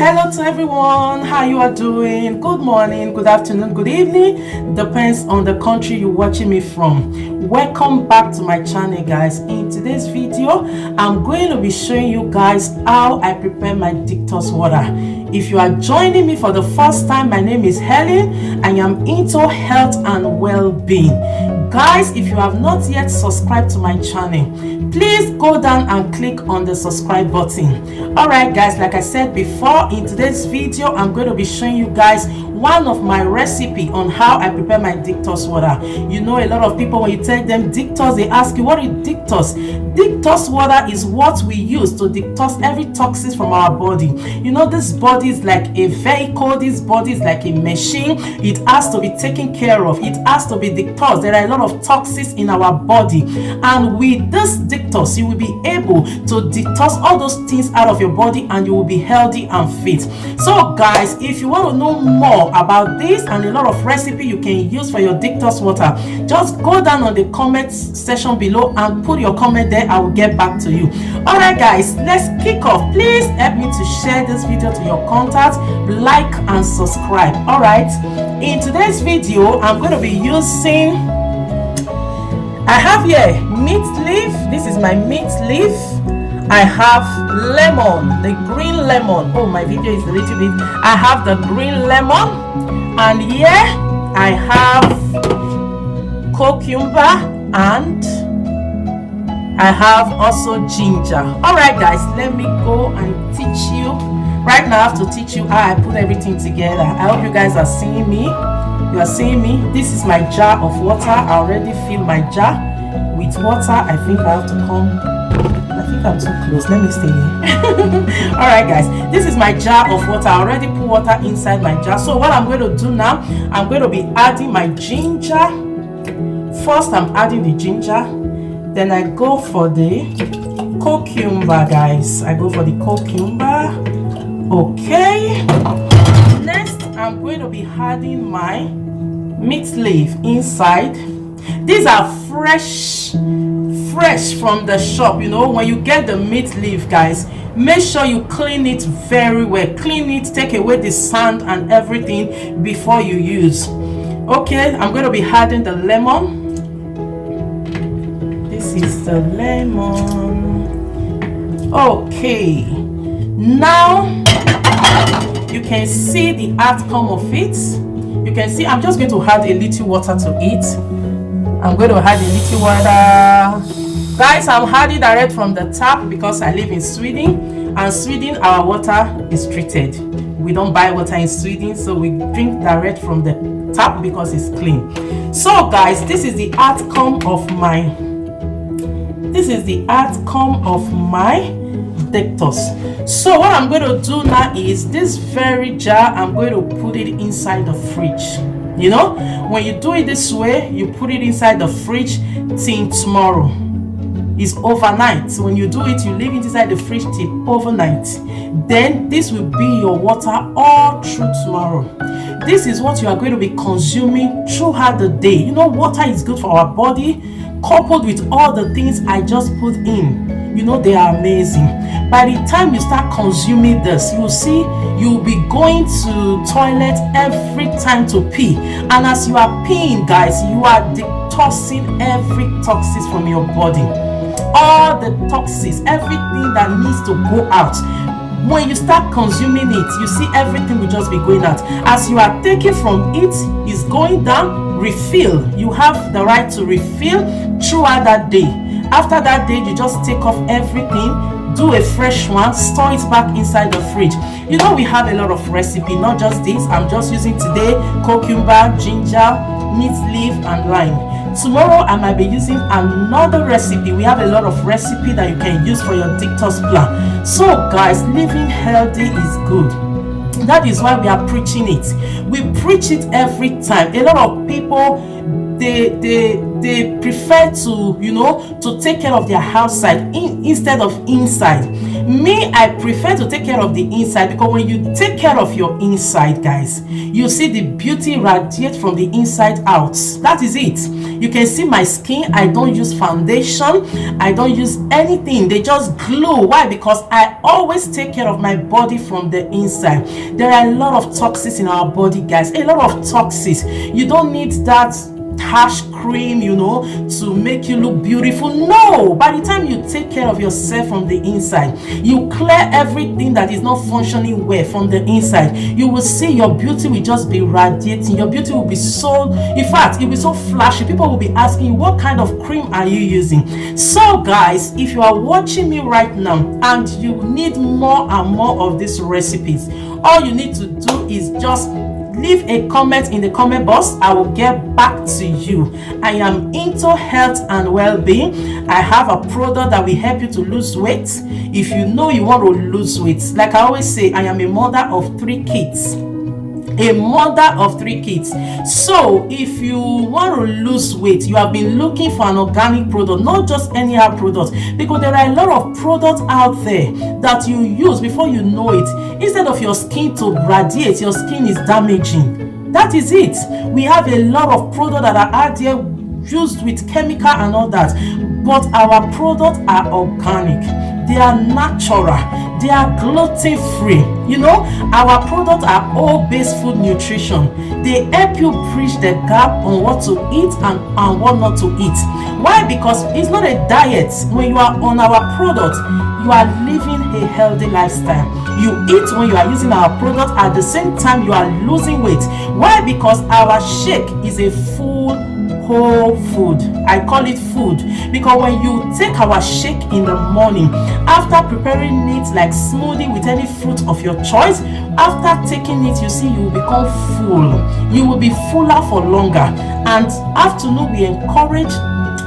Hello to everyone, how you are doing? Good morning, good afternoon, good evening, depends on the country you're watching me from. Welcome back to my channel, guys. In today's video, I'm going to be showing you guys how I prepare my Detox water. If you are joining me for the first time, my name is Helen. I am into health and well-being. Guys, if you have not yet subscribed to my channel, please go down and click on the subscribe button. Alright guys, like I said before, in today's video I'm going to be showing you guys one of my recipe on how I prepare my Detox water. You know, a lot of people, when you tell them Detox, they ask you, what is Detox? Detox water is what we use to detox every toxins from our body. You know, this body is like a vehicle, this body is like a machine. It has to be taken care of, it has to be detoxed. There are a lot of toxins in our body, and with this Detox you will be able to detox all those things out of your body and you will be healthy and fit. So guys, if you want to know more about this and a lot of recipe you can use for your Detox water, just go down on the comment section below and put your comment there. I will get back to you. All right guys, let's kick off. Please help me to share this video to your contacts, like and subscribe. All right, in today's video I'm going to be using, I have here mint leaf. This is my mint leaf. I have lemon, the green lemon. Oh, my video is a little bit. I have the green lemon, and here I have cucumber, and I have also ginger. All right guys, let me go and teach you. Right now I have to teach you how I put everything together. I hope you guys are seeing me. You are seeing me. This is my jar of water. I already fill my jar with water. I think I have to come. I think I'm too close. Let me stay here. All right guys, this is my jar of water. I already put water inside my jar. So what I'm going to do now, I'm going to be adding my ginger. First I'm adding the ginger, then I go for the cucumber, guys. I go for the cucumber. Okay, next I'm going to be adding my mint leaf inside. These are fresh from the shop. You know, when you get the mint leaf, guys, make sure you clean it very well. Clean it, take away the sand and everything before you use. Okay, I'm going to be adding the lemon. This is the lemon. Okay, now you can see the outcome of it. You can see I'm just going to add a little water to it. I'm going to add a little water. Guys, I'm adding direct from the tap because I live in Sweden, and Sweden our water is treated. We don't buy water in Sweden, so we drink direct from the tap because it's clean. So guys, this is the outcome of my Detox. So what I'm going to do now is this very jar, I'm going to put it inside the fridge. You know, when you do it this way, you put it inside the fridge till tomorrow. It's overnight. So when you do it, you leave it inside the fridge till overnight. Then this will be your water all through tomorrow. This is what you are going to be consuming throughout the day. You know, water is good for our body, coupled with all the things I just put in. You know, they are amazing. By the time you start consuming this, you will see you'll be going to toilet every time to pee, and as you are peeing, guys, you are detoxing every toxins from your body. All the toxins, everything that needs to go out. When you start consuming it, you see everything will just be going out. As you are taking from it, is going down. Refill. You have the right to refill throughout that day. After that day, you just take off everything, do a fresh one, store it back inside the fridge. You know, we have a lot of recipe, not just this. I'm just using today cucumber, ginger, mint leaf and lime. Tomorrow I might be using another recipe. We have a lot of recipe that you can use for your Detox plan. So guys, living healthy is good. That is why we are preaching it. We preach it every time. A lot of people they prefer to, you know, to take care of their outside instead of inside. Me, I prefer to take care of the inside, because when you take care of your inside, guys, you see the beauty radiate from the inside out. That is it. You can see my skin. I don't use foundation, I don't use anything, they just glow. Why? Because I always take care of my body from the inside. There are a lot of toxins in our body, guys, a lot of toxins. You don't need that harsh cream, you know, to make you look beautiful. No, by the time you take care of yourself from the inside, you clear everything that is not functioning well from the inside, you will see your beauty will just be radiating. Your beauty will be so, in fact, it will be so flashy. People will be asking you, what kind of cream are you using? So guys, if you are watching me right now and you need more and more of these recipes, all you need to do is just leave a comment in the comment box. I will get back to you. I am into health and well-being. I have a product that will help you to lose weight. If you know you want to lose weight, like I always say, I am a mother of 3 kids. A mother of 3 kids. So if you want to lose weight, you have been looking for an organic product, not just any other product, because there are a lot of products out there that you use before you know it. Instead of your skin to radiate, your skin is damaging. That is it. We have a lot of products that are out there used with chemical and all that, but our products are organic, they are natural, they are gluten free. You know, our products are all based food nutrition. They help you bridge the gap on what to eat and what not to eat. Why? Because it's not a diet. When you are on our product, you are living a healthy lifestyle. You eat when you are using our product, at the same time you are losing weight. Why? Because our shake is a full whole food. I call it food because when you take our shake in the morning, after preparing it like smoothie with any fruit of your choice, after taking it, you see, you will become full. You will be fuller for longer. And afternoon, we encourage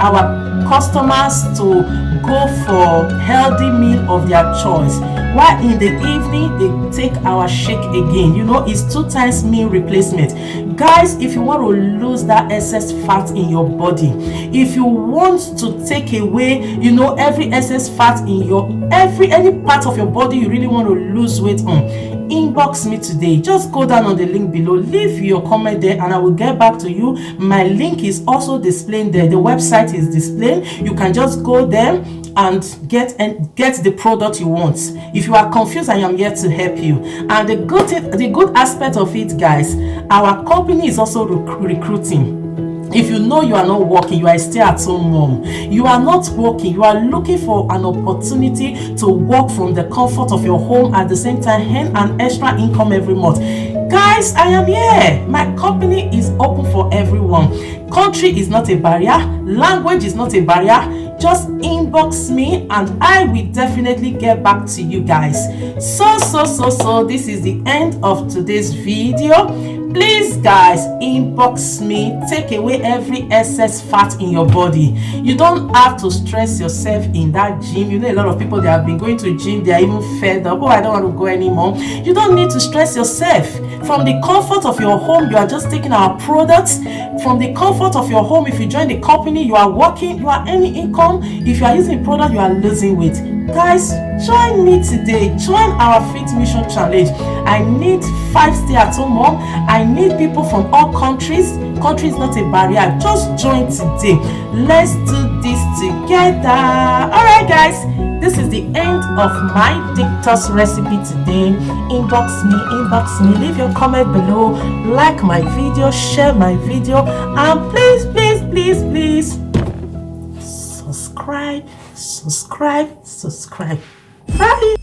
our customers to go for healthy meal of their choice, while in the evening they take our shake again. You know, it's 2 times meal replacement. Guys, if you want to lose that excess fat in your body, if you want to take away, you know, every excess fat in your any part of your body you really want to lose weight on, inbox me today. Just go down on the link below, leave your comment there, and I will get back to you. My link is also displaying there. The website is displaying. You can just go there and get the product you want. If you are confused, I am here to help you. And the good aspect of it, guys, our company is also recruiting. If you know you are not working, you are a stay-at-home mom, you are not working, you are looking for an opportunity to work from the comfort of your home, at the same time earn an extra income every month, guys, I am here. My company is open for everyone. Country is not a barrier, language is not a barrier. Just inbox me and I will definitely get back to you guys. So this is the end of today's video. Please guys, inbox me, take away every excess fat in your body. You don't have to stress yourself in that gym. You know, a lot of people, they have been going to gym, they are even fed up. Oh, I don't want to go anymore. You don't need to stress yourself. From the comfort of your home, you are just taking our products. From the comfort of your home, if you join the company, you are working, you are earning income. If you are using a product, you are losing weight. Guys, join me today. Join our Fit Mission Challenge. I need 5 stay-at-home mom. I need people from all countries. Country is not a barrier. Just join today. Let's do this together. Alright guys, this is the end of my Detox recipe today. Inbox me, leave your comment below, like my video, share my video, and please subscribe. Bye.